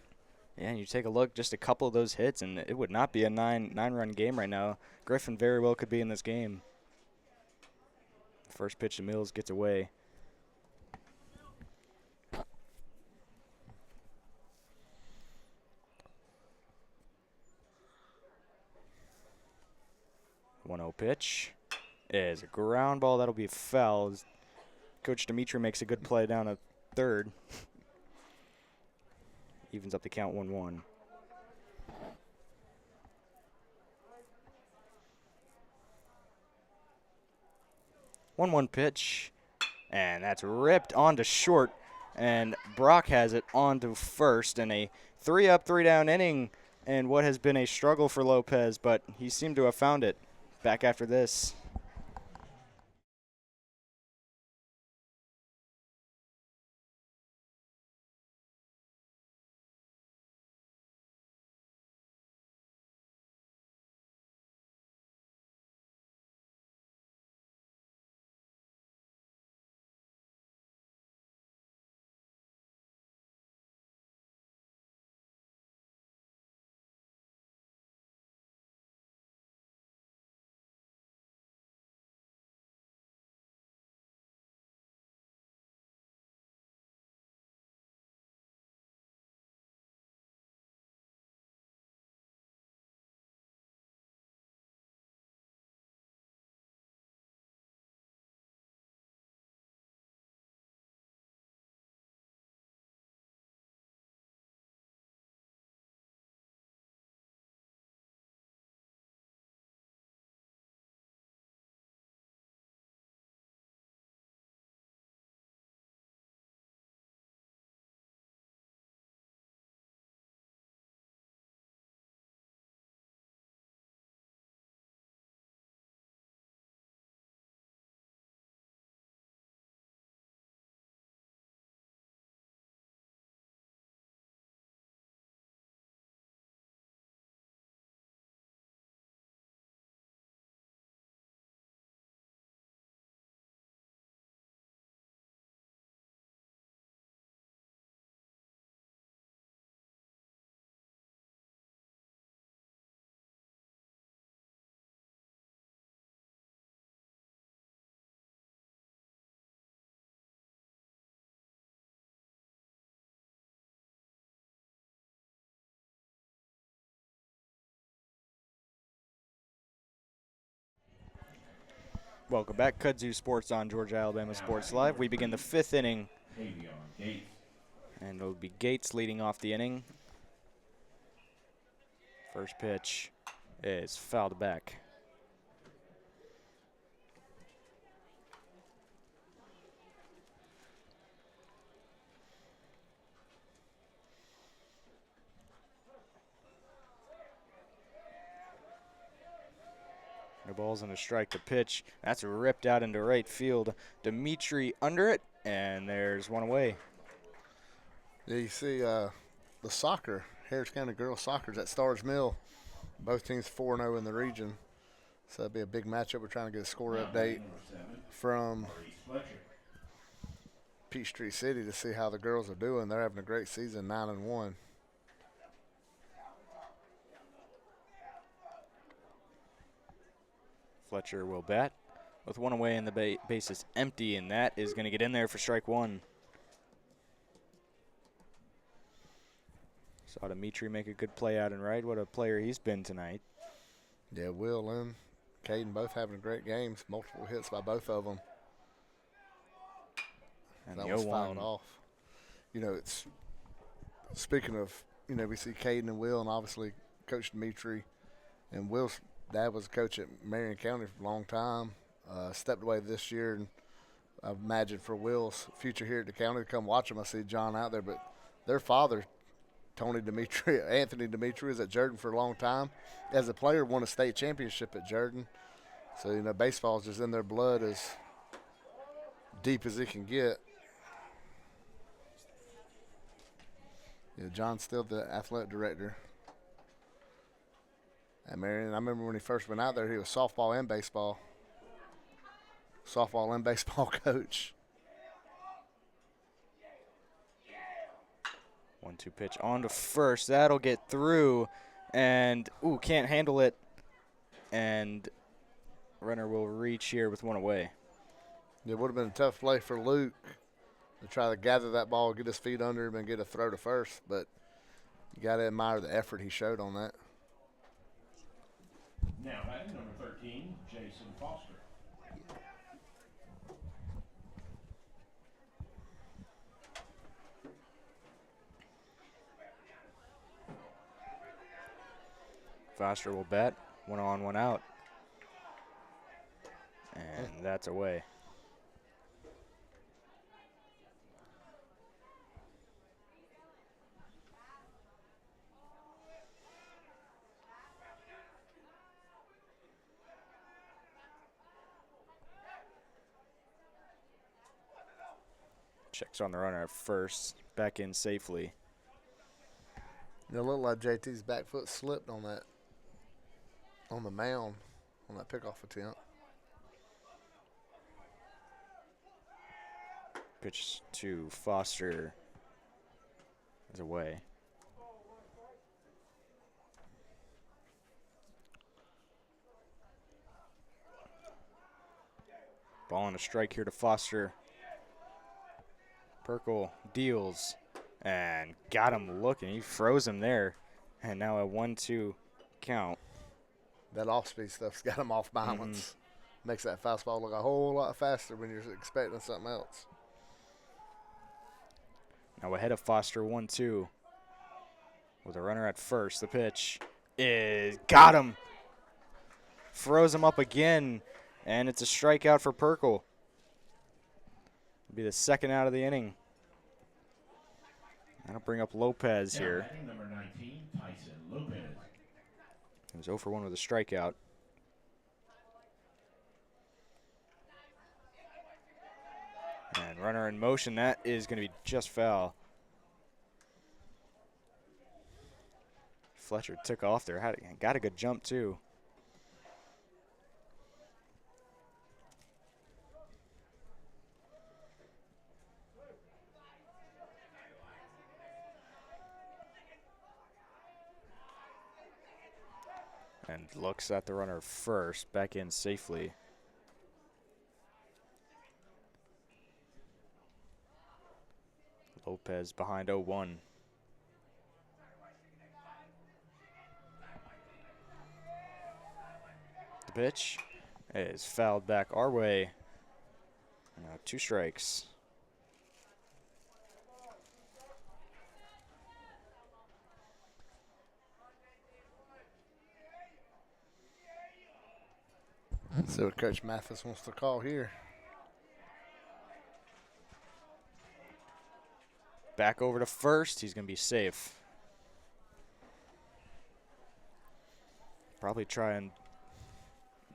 Yeah, and you take a look, just a couple of those hits, and it would not be a nine-run game right now. Griffin very well could be in this game. First pitch to Mills gets away. One-0 pitch is a ground ball. That'll be foul. Coach Dimitri makes a good play down at third. Evens up the count 1-1. One pitch, and that's ripped onto short, and Brock has it onto first, and a 3-up, 3-down inning, and what has been a struggle for Lopez, but he seemed to have found it. Back after this. Welcome back, Kudzu Sports on Georgia Alabama Sports Live. We begin the 5th inning And it'll be Gates leading off the inning. First pitch is fouled back. No balls and a strike. The pitch, that's ripped out into right field. Dimitri under it, and there's one away. Yeah, you see the soccer, Harris County girls soccer's at Stars Mill. Both teams 4-0 in the region. So that'll be a big matchup. We're trying to get a score update from Peachtree City to see how the girls are doing. They're having a great season, 9-1. Fletcher will bat with one away and the base is empty, and that is going to get in there for strike one. Saw Dimitri make a good play out and right. What a player he's been tonight. Yeah, Will and Caden both having great games. Multiple hits by both of them. And that the was 0-1. fouled off. You know, it's speaking of, you know, we see Caden and Will, and obviously Coach Dimitri. And Will's dad was a coach at Marion County for a long time. Stepped away this year, and I imagine for Will's future here at the county to come watch him. I see John out there, but their father, Anthony Dimitri, was at Jordan for a long time. As a player, won a state championship at Jordan. So, you know, baseball's just in their blood as deep as it can get. Yeah, John's still the athletic director at Marion. I remember when he first went out there, he was softball and baseball coach. 1-2 pitch on to first. That'll get through, and can't handle it. And runner will reach here with one away. It would have been a tough play for Luke to try to gather that ball, get his feet under him, and get a throw to first. But you got to admire the effort he showed on that. Now batting number 13, Jason Foster. Foster will bat. 1 on, 1 out. And that's away. Checks on the runner at first. Back in safely. It looked like JT's back foot slipped on that, on the mound, on that pickoff attempt. Pitch to Foster is away. Ball and a strike here to Foster. Perkle deals and got him looking. He froze him there. And now a 1-2 count. That off-speed stuff's got him off balance. Makes that fastball look a whole lot faster when you're expecting something else. Now ahead of Foster, 1-2. With a runner at first. The pitch is got him. Froze him up again. And it's a strikeout for Perkle. It'll be the second out of the inning. That'll bring up Lopez here. Number 19, Tyson Lopez. He was 0 for 1 with a strikeout. And runner in motion. That is going to be just foul. Fletcher took off there. Got a good jump, too. And looks at the runner first, back in safely. Lopez behind 0-1. The pitch is fouled back our way. Now 2 strikes. See what Coach Mathis wants to call here. Back over to first. He's going to be safe. Probably try and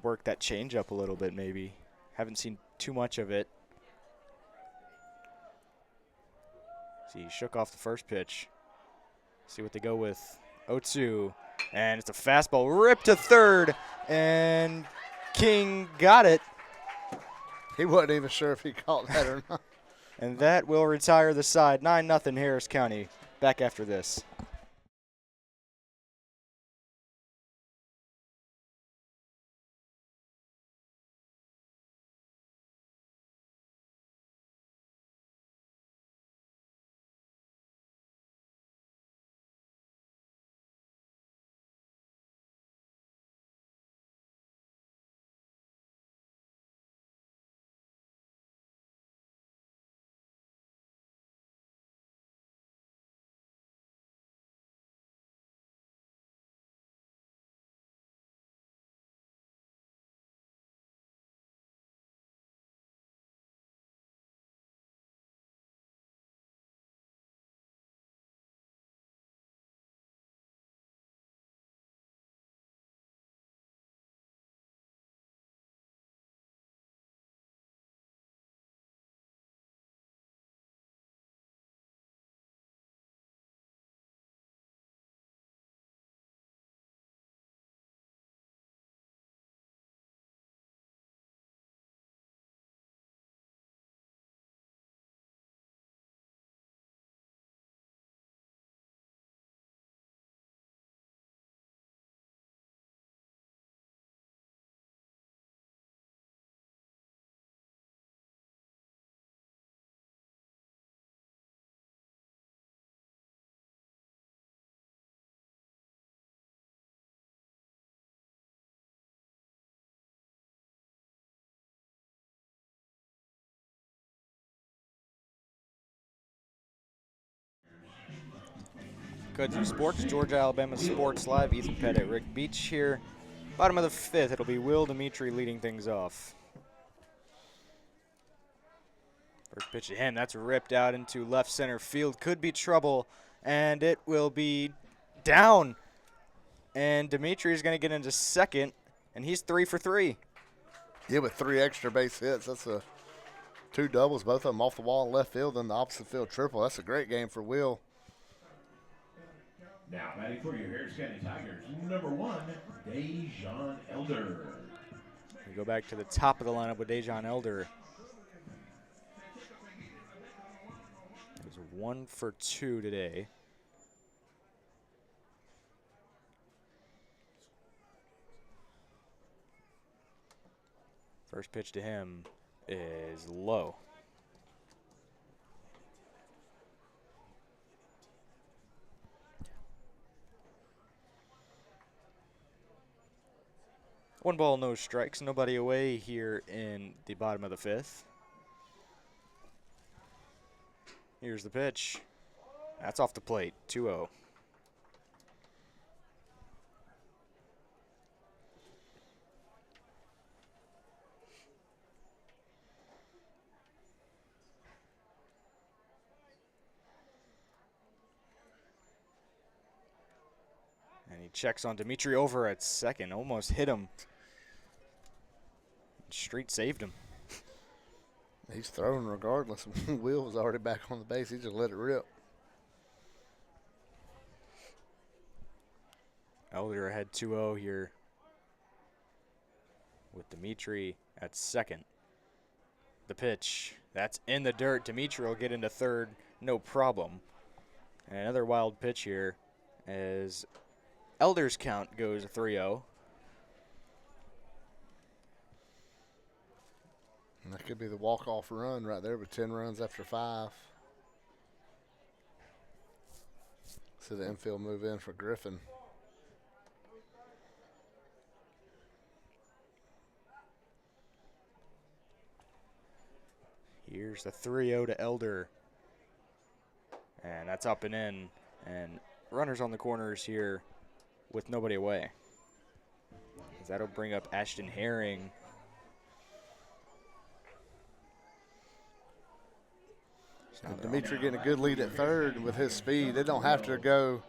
work that change up a little bit maybe. Haven't seen too much of it. See, he shook off the first pitch. See what they go with. 0-2. And it's a fastball ripped to third. And King got it. He wasn't even sure if he caught that or not. And that will retire the side. 9-0 Harris County. Back after this. Kudzu Sports, Georgia, Alabama Sports Live. Ethan Pettit, Rick Beach here. Bottom of the fifth, it'll be Will Dimitri leading things off. First pitch to him, that's ripped out into left center field. Could be trouble, and it will be down. And Dimitri is going to get into second, and he's 3 for 3. Yeah, with 3 extra base hits. That's 2 doubles, both of them off the wall in left field, and the opposite field triple. That's a great game for Will. Now batting for your Harris County Tigers, number 1, Dejan Elder. We go back to the top of the lineup with Dejan Elder. It was 1 for 2 today. First pitch to him is low. One ball, no strikes, nobody away here in the bottom of the fifth. Here's the pitch. That's off the plate, 2-0. And he checks on Dimitri over at second, almost hit him. Street saved him. He's throwing regardless. Will was already back on the base. He just let it rip. Elder ahead 2-0 here with Dimitri at second. The pitch, that's in the dirt. Dimitri will get into third, no problem. And another wild pitch here as Elder's count goes 3-0. And that could be the walk-off run right there with 10 runs after 5. See the infield move in for Griffin. Here's the 3-0 to Elder. And that's up and in. And runners on the corners here with nobody away. That'll bring up Ashton Herring Dimitri getting a good lead at third with his speed. They don't have to go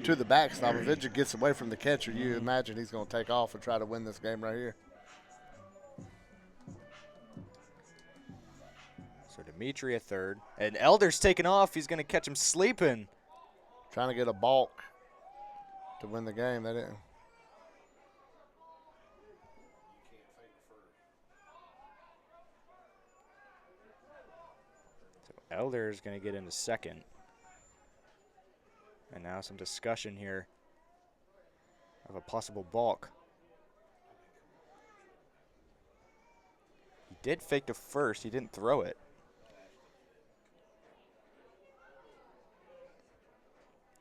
to the backstop. If it just gets away from the catcher, you imagine he's going to take off and try to win this game right here. So Dimitri at third. And Elder's taking off. He's going to catch him sleeping. Trying to get a balk to win the game. They didn't. So Elder's going to get into second. And now some discussion here of a possible balk. He did fake to first. He didn't throw it.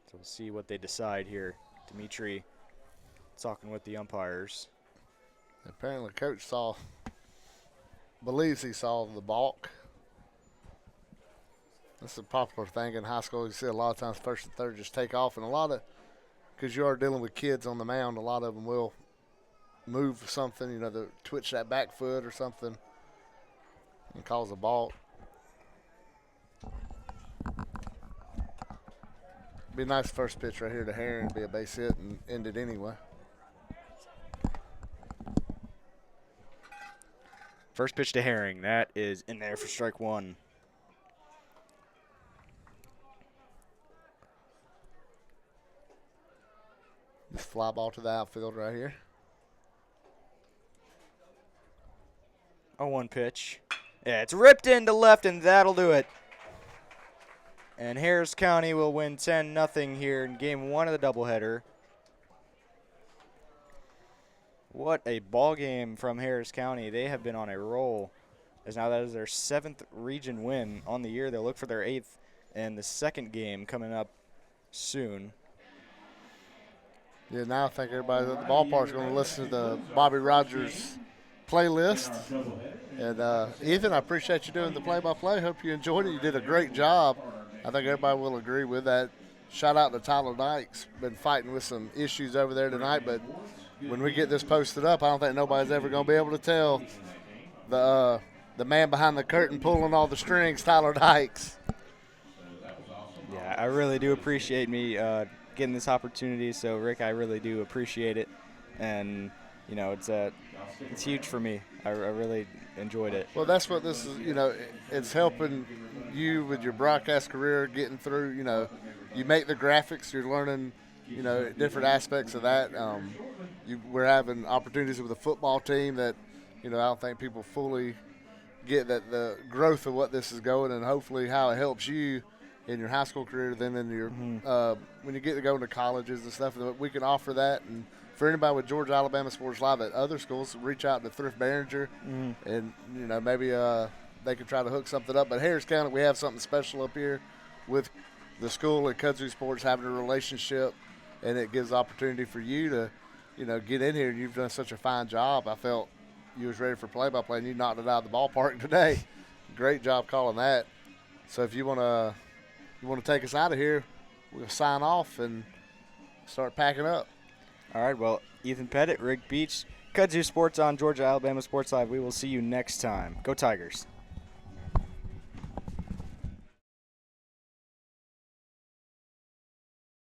So we'll see what they decide here. Dimitri talking with the umpires. Apparently, coach believes he saw the balk. That's a popular thing in high school. You see a lot of times first and third just take off, and because you are dealing with kids on the mound, a lot of them will move something, twitch that back foot or something and cause a balk. Be a nice first pitch right here to Herring, be a base hit and end it anyway. First pitch to Herring. That is in there for strike one. This fly ball to the outfield right here. 0-1 pitch. Yeah, it's ripped into left, and that'll do it. And Harris County will win 10-0 here in game one of the doubleheader. What a ball game from Harris County. They have been on a roll. As now that is their 7th region win on the year. They'll look for their 8th in the second game coming up soon. Yeah, now I think everybody at the ballpark is going to listen to the Bobby Rogers playlist. And Ethan, I appreciate you doing the play-by-play. Hope you enjoyed it. You did a great job. I think everybody will agree with that. Shout out to Tyler Dykes. Been fighting with some issues over there tonight, but when we get this posted up, I don't think nobody's ever going to be able to tell the man behind the curtain pulling all the strings, Tyler Dykes. Yeah, I really do appreciate me getting this opportunity. So, Rick, I really do appreciate it. And, it's huge for me. I really enjoyed it. Well, that's what this is, it's helping you with your broadcast career, getting through, you make the graphics, you're learning, different aspects of that. We're having opportunities with the football team that, I don't think people fully get that the growth of what this is going and hopefully how it helps you in your high school career, then in your when you get to go into colleges and stuff. We can offer that. And for anybody with Georgia Alabama Sports Live at other schools, reach out to Thrift Behringer and, maybe they can try to hook something up. But Harris County, we have something special up here with the school and Kudzu Sports having a relationship, and it gives opportunity for you to, get in here. And you've done such a fine job. I felt you was ready for play-by-play, and you knocked it out of the ballpark today. Great job calling that. So if you want to take us out of here, we'll sign off and start packing up. All right, well, Ethan Pettit, Rick Beach, Kudzu Sports on Georgia Alabama Sports Live. We will see you next time. Go Tigers.